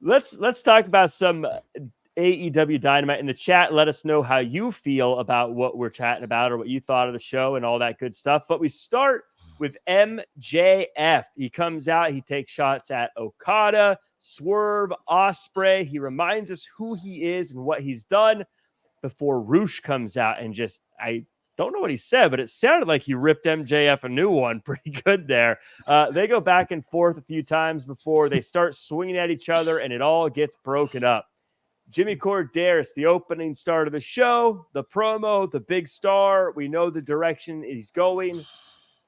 Let's talk about some AEW Dynamite in the chat. Let us know how you feel about what we're chatting about or what you thought of the show and all that good stuff. But we start with MJF. He comes out, he takes shots at Okada, Swerve, Ospreay. He reminds us who he is and what he's done before Roosh comes out and I don't know what he said, but it sounded like he ripped MJF a new one pretty good there. They go back and forth a few times before they start swinging at each other, and it all gets broken up. Jimmy Korderas, the opening start of the show, the promo, the big star. We know the direction he's going.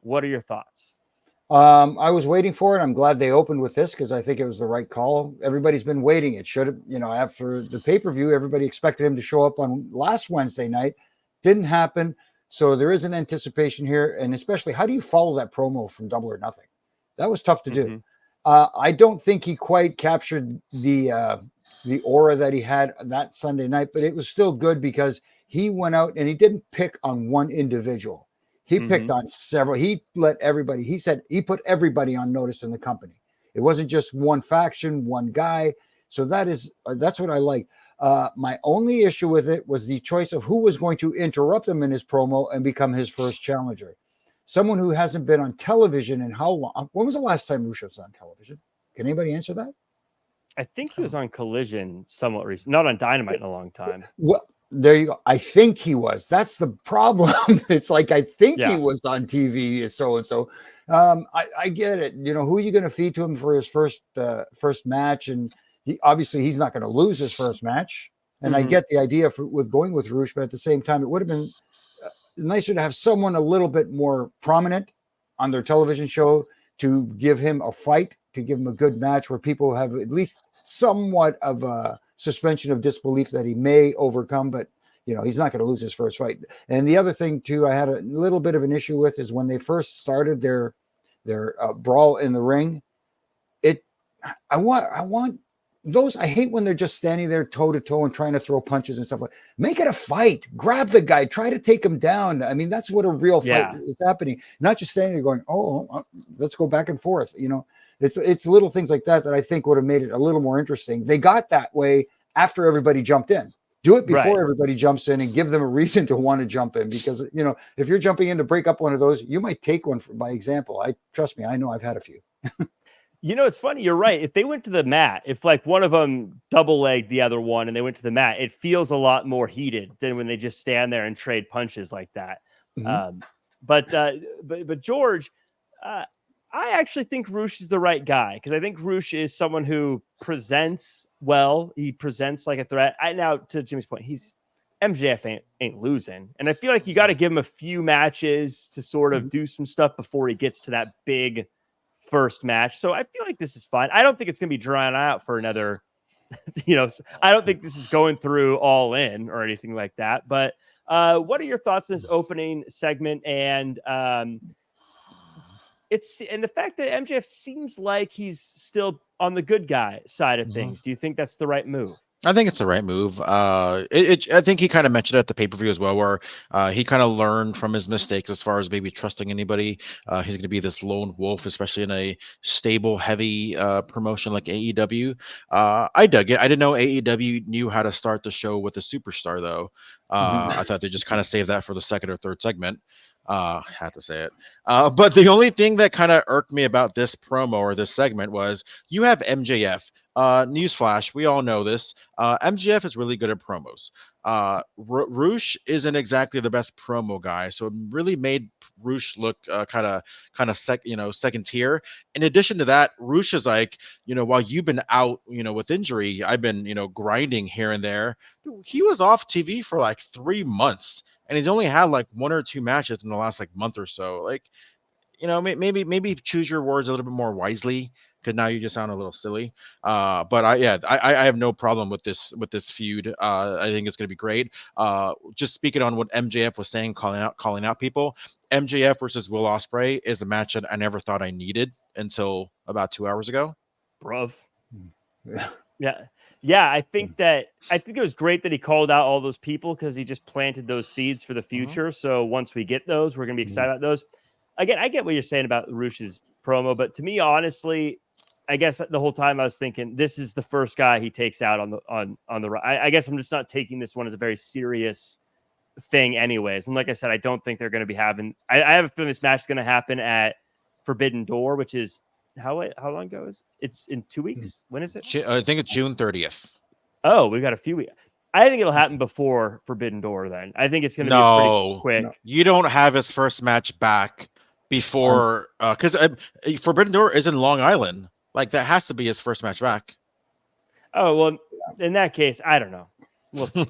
What are your thoughts? I was waiting for it. I'm glad they opened with this because I think it was the right call. Everybody's been waiting. It should have, after the pay-per-view, everybody expected him to show up on last Wednesday night. Didn't happen. So there is an anticipation here. And especially, how do you follow that promo from Double or Nothing? That was tough to do. I don't think he quite captured the aura that he had that Sunday night, but it was still good because he went out and he didn't pick on one individual. He picked on several. He let everybody, he said he put everybody on notice in the company. It wasn't just one faction, one guy. So that's what I like. My only issue with it was the choice of who was going to interrupt him in his promo and become his first challenger. Someone who hasn't been on television in how long? When was the last time Rush was on television? Can anybody answer that? I think he was on Collision somewhat recent, not on Dynamite in a long time. Well, there you go. I think he was. That's the problem. It's like I think he was on TV, so and so. I get it. Who are you going to feed to him for his first match? And he's not going to lose his first match. And I get the idea with going with Rush, but at the same time, it would have been nicer to have someone a little bit more prominent on their television show to give him a fight, to give him a good match where people have at least somewhat of a suspension of disbelief that he may overcome, but he's not going to lose his first fight. And the other thing too, I had a little bit of an issue with is when they first started their brawl in the ring. I want those. I hate when they're just standing there toe to toe and trying to throw punches and stuff like. Make it a fight. Grab the guy. Try to take him down. I mean, that's what a real fight is happening. Not just standing there going, "Oh, let's go back and forth." It's little things like that I think would have made it a little more interesting. They got that way after everybody jumped in. Do it before everybody jumps in and give them a reason to want to jump in, because if you're jumping in to break up one of those, you might take one by example. Trust me, I know I've had a few. It's funny. You're right. If they went to the mat, if like one of them double legged the other one and they went to the mat, it feels a lot more heated than when they just stand there and trade punches like that. But George, I actually think Rush is the right guy because I think Rush is someone who presents well. He presents like a threat. Now, to Jimmy's point, MJF ain't losing, and I feel like you got to give him a few matches to sort of do some stuff before he gets to that big first match. So I feel like this is fine. I don't think it's going to be drawn out for another. I don't think this is going through All In or anything like that. But what are your thoughts on this opening segment and the fact that MJF seems like he's still on the good guy side of things? Do you think that's the right move? I think it's the right move. I think he kind of mentioned it at the pay-per-view as well, where he kind of learned from his mistakes as far as maybe trusting anybody. He's going to be this lone wolf, especially in a stable, heavy promotion like AEW. I dug it. I didn't know AEW knew how to start the show with a superstar, though. I thought they just kind of saved that for the second or third segment. Had to say it. But the only thing that kind of irked me about this promo or this segment was you have MJF. Newsflash, we all know this. MJF is really good at promos. Rush isn't exactly the best promo guy, so it really made Rush look kind of second tier. In addition to that, Rush is like, while you've been out, with injury, I've been, grinding here and there. He was off TV for like 3 months, and he's only had like 1 or 2 matches in the last like month or so. Like, maybe choose your words a little bit more wisely, because now you just sound a little silly. But I have no problem with this feud. I think it's going to be great. Just speaking on what MJF was saying, calling out people, MJF versus Will Ospreay is a match that I never thought I needed until about 2 hours ago. Bruv. Yeah. I think it was great that he called out all those people because he just planted those seeds for the future. So once we get those, we're going to be excited about those. Again, I get what you're saying about Rush's promo, but to me, honestly, I guess the whole time I was thinking this is the first guy he takes out on the. I guess I'm just not taking this one as a very serious thing, anyways. And like I said, I don't think they're going to be having. I have a feeling this match is going to happen at Forbidden Door, which is how long ago is it's in 2 weeks? When is it? I think it's June 30th. Oh, we've got a few weeks. I think it'll happen before Forbidden Door. Then I think it's going to be pretty quick. No. You don't have his first match back before because Forbidden Door is in Long Island. Like that has to be his first match back. Oh well, in that case, I don't know. We'll see.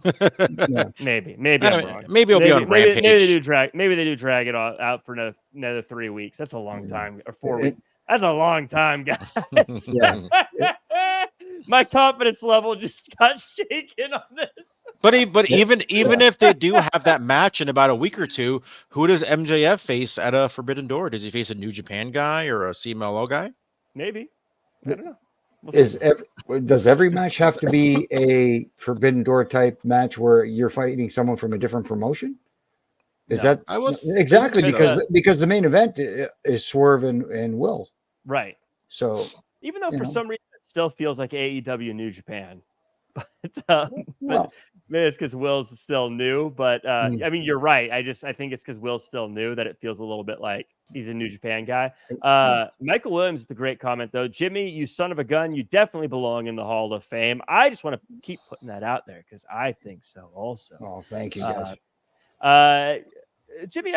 Maybe I'm wrong. Maybe it'll be on Rampage. Maybe they do drag it out for another 3 weeks. That's a long time, or 4 weeks. That's a long time, guys. My confidence level just got shaken on this. But even if they do have that match in about a week or two, who does MJF face at a Forbidden Door? Does he face a New Japan guy or a CMLL guy? Maybe. I don't know. Does every match have to be a Forbidden Door type match where you're fighting someone from a different promotion? Exactly because the main event is Swerve and Will. Right. So even though for some reason it still feels like AEW New Japan, but maybe it's because Will's still new. But I mean, you're right. I think it's because Will's still new that it feels a little bit like he's a New Japan guy. Michael Williams with the great comment though. Jimmy, you son of a gun, you definitely belong in the Hall of Fame. I just want to keep putting that out there because I think so also. Oh, thank you guys. Jimmy,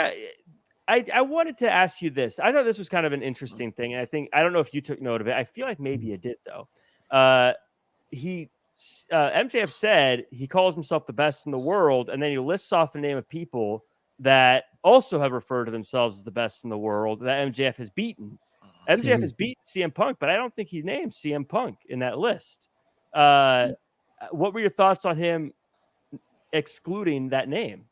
I wanted to ask you this. I thought this was kind of an interesting thing, and I don't know if you took note of it. I feel like maybe you did though. MJF said he calls himself the best in the world, and then he lists off a name of people that also have referred to themselves as the best in the world that MJF has beaten. MJF has beaten CM Punk, but I don't think he named CM Punk in that list. What were your thoughts on him excluding that name?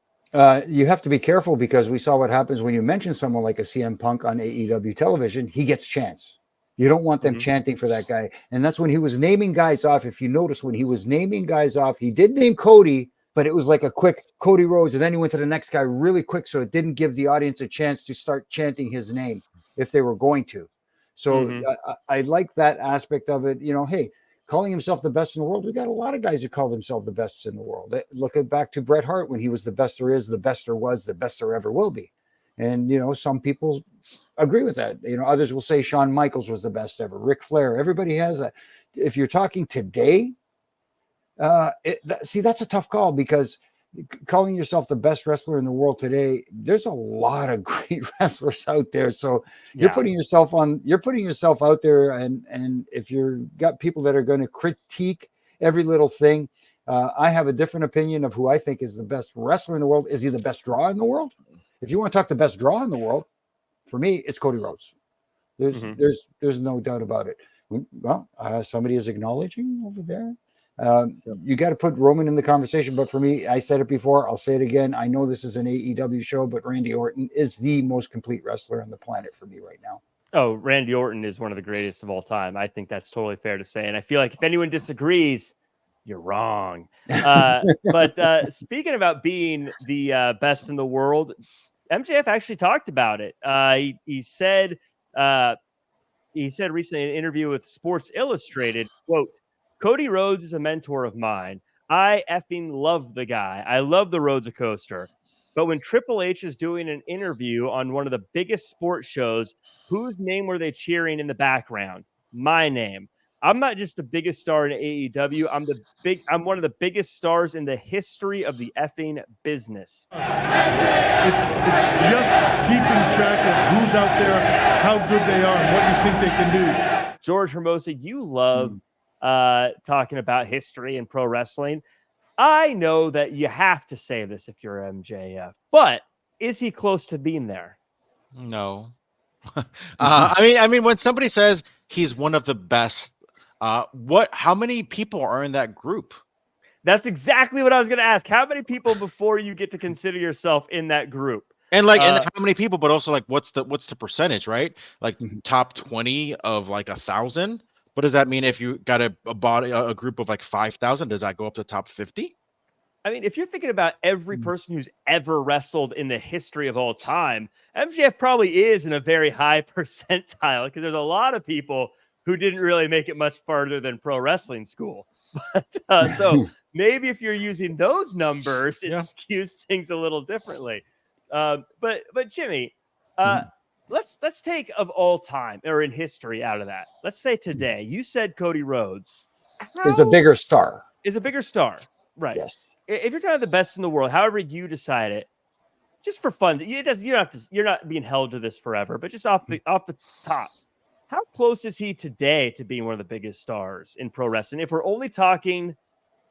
You have to be careful because we saw what happens when you mention someone like a CM Punk on AEW television. He gets chants. You don't want them chanting for that guy. And that's when he was naming guys off. If you notice, when he was naming guys off, he did name Cody, but it was like a quick Cody Rhodes. And then he went to the next guy really quick. So it didn't give the audience a chance to start chanting his name if they were going to. So I like that aspect of it. Hey, calling himself the best in the world. We got a lot of guys who call themselves the best in the world. Look back to Bret Hart when he was the best there is, the best there was, the best there ever will be. And, some people agree with that. Others will say Shawn Michaels was the best ever. Ric Flair, everybody has that. If you're talking today, that's a tough call because calling yourself the best wrestler in the world today, there's a lot of great wrestlers out there. So you're putting yourself out there. And if you've got people that are going to critique every little thing, I have a different opinion of who I think is the best wrestler in the world. Is he the best draw in the world? If you want to talk the best draw in the world, for me, it's Cody Rhodes. There's no doubt about it. Well, somebody is acknowledging over there. You got to put Roman in the conversation, but for me, I said it before, I'll say it again. I know this is an AEW show, but Randy Orton is the most complete wrestler on the planet for me right now. Oh, Randy Orton is one of the greatest of all time. I think that's totally fair to say. And I feel like if anyone disagrees, you're wrong. But speaking about being the best in the world, MJF actually talked about it. He said recently in an interview with Sports Illustrated, quote, Cody Rhodes is a mentor of mine. I effing love the guy. I love the Rhodes coaster. But when Triple H is doing an interview on one of the biggest sports shows, whose name were they cheering in the background? My name. I'm not just the biggest star in AEW. I'm one of the biggest stars in the history of the effing business. It's just keeping track of who's out there, how good they are, and what you think they can do. George Hermoza, you love talking about history and pro wrestling. I know that you have to say this if you're MJF, but is he close to being there? No. I mean, when somebody says he's one of the best, how many people are in that group? That's exactly what I was going to ask. How many people before you get to consider yourself in that group? And and how many people, but also what's the percentage, right? Like top 20 of 1,000. What does that mean if you got a group of 5,000? Does that go up to top 50? I mean, if you're thinking about every person who's ever wrestled in the history of all time, MJF probably is in a very high percentile because there's a lot of people who didn't really make it much farther than pro wrestling school. But so maybe if you're using those numbers, it skews things a little differently. But Jimmy, let's take of all time or in history out of that. Let's say today. You said Cody Rhodes is a bigger star. Is a bigger star, right? Yes. If you're talking the best in the world, however you decide it, just for fun, you're not being held to this forever, but just off the top, how close is he today to being one of the biggest stars in pro wrestling? If we're only talking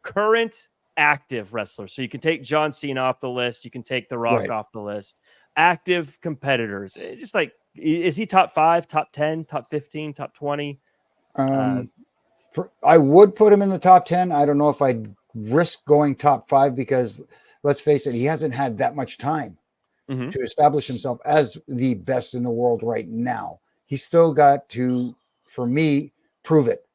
current active wrestlers, so you can take John Cena off the list, you can take The Rock off the list, active competitors, just like, is he top 5, top 10, top 15, top 20? I would put him in the top 10. I don't know if I'd risk going top 5 because let's face it, he hasn't had that much time to establish himself as the best in the world right now. He's still got to, for me, prove it.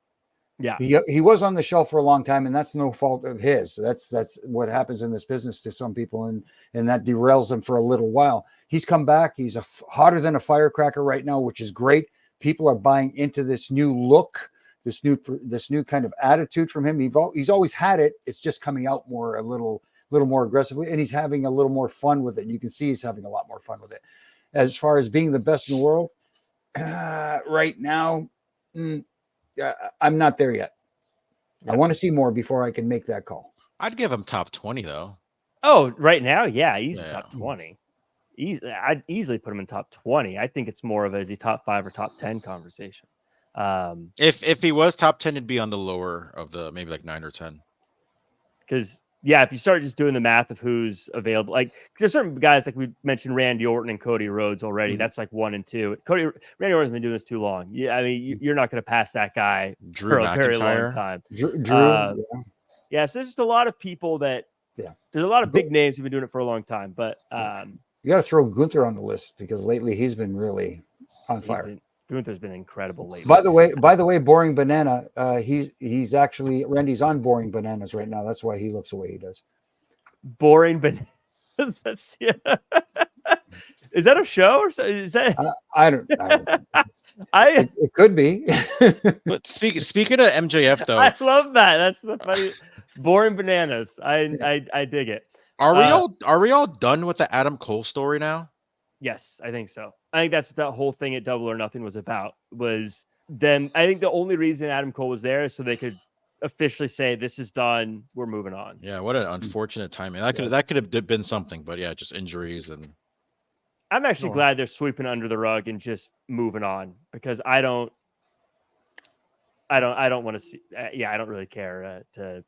Yeah. He was on the shelf for a long time, and that's no fault of his. That's what happens in this business to some people, and that derails them for a little while. He's come back. He's hotter than a firecracker right now, which is great. People are buying into this new look, this new kind of attitude from him. He's always had it. It's just coming out a little more aggressively, and he's having a little more fun with it. You can see he's having a lot more fun with it. As far as being the best in the world, right now, I'm not there yet. I want to see more before I can make that call. I'd give him top 20 though. Oh, right now, he's top 20. I'd easily put him in top 20. I think it's more of a top 5 or top 10 conversation. If he was top 10, it'd be on the lower of the maybe like 9 or 10. Because if you start just doing the math of who's available, like there's certain guys like we mentioned, Randy Orton and Cody Rhodes already. That's like 1 and 2. Randy Orton's been doing this too long. Yeah, I mean you're not going to pass that guy for a very long time. Drew, so there's just a lot of people that there's a lot of big names who've been doing it for a long time. But you got to throw Gunther on the list because lately he's been really on fire. Gunther's been incredible lately. By the way, Boring Banana, he's actually Randy's on Boring Bananas right now. That's why he looks the way he does. Boring Bananas. That's Is that a show or so? Is that? I don't. It could be. But speaking of MJF though, I love that. That's the funny. Boring Bananas. I dig it. Are we all done with the Adam Cole story now? Yes, I think so. I think that's what that whole thing at Double or Nothing was about. Was them. I think the only reason Adam Cole was there is so they could officially say this is done. We're moving on. Yeah, what an unfortunate timing. That could have been something, but yeah, just injuries and. I'm actually glad they're sweeping under the rug and just moving on because I don't want to see. I don't really care to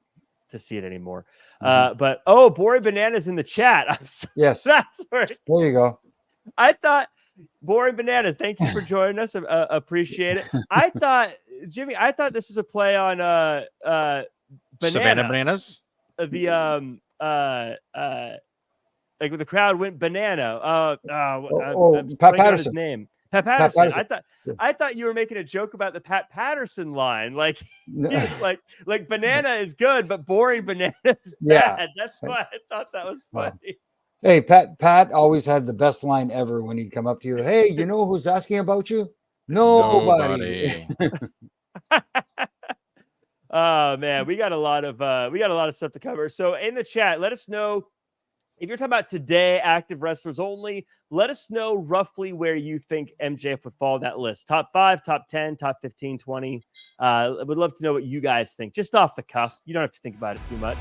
see it anymore. But Boring Bananas in the chat. Yes, that's where. There you go. I thought Boring Bananas. Thank you for joining us. Appreciate it. I thought Jimmy. I thought this was a play on Savannah Bananas. Like when the crowd went banana. Pat Patterson. His name. Pat Patterson. I thought you were making a joke about the Pat Patterson line, like banana is good, but Boring Banana is bad. That's why I thought that was funny. Hey, Pat always had the best line ever when he'd come up to you. Hey, you know who's asking about you? Nobody. Oh man, we got a lot of stuff to cover. So in the chat, let us know if you're talking about today, active wrestlers only. Let us know roughly where you think MJF would fall that list. Top 5, top 10, top 15, 20. Would love to know what you guys think, just off the cuff. You don't have to think about it too much.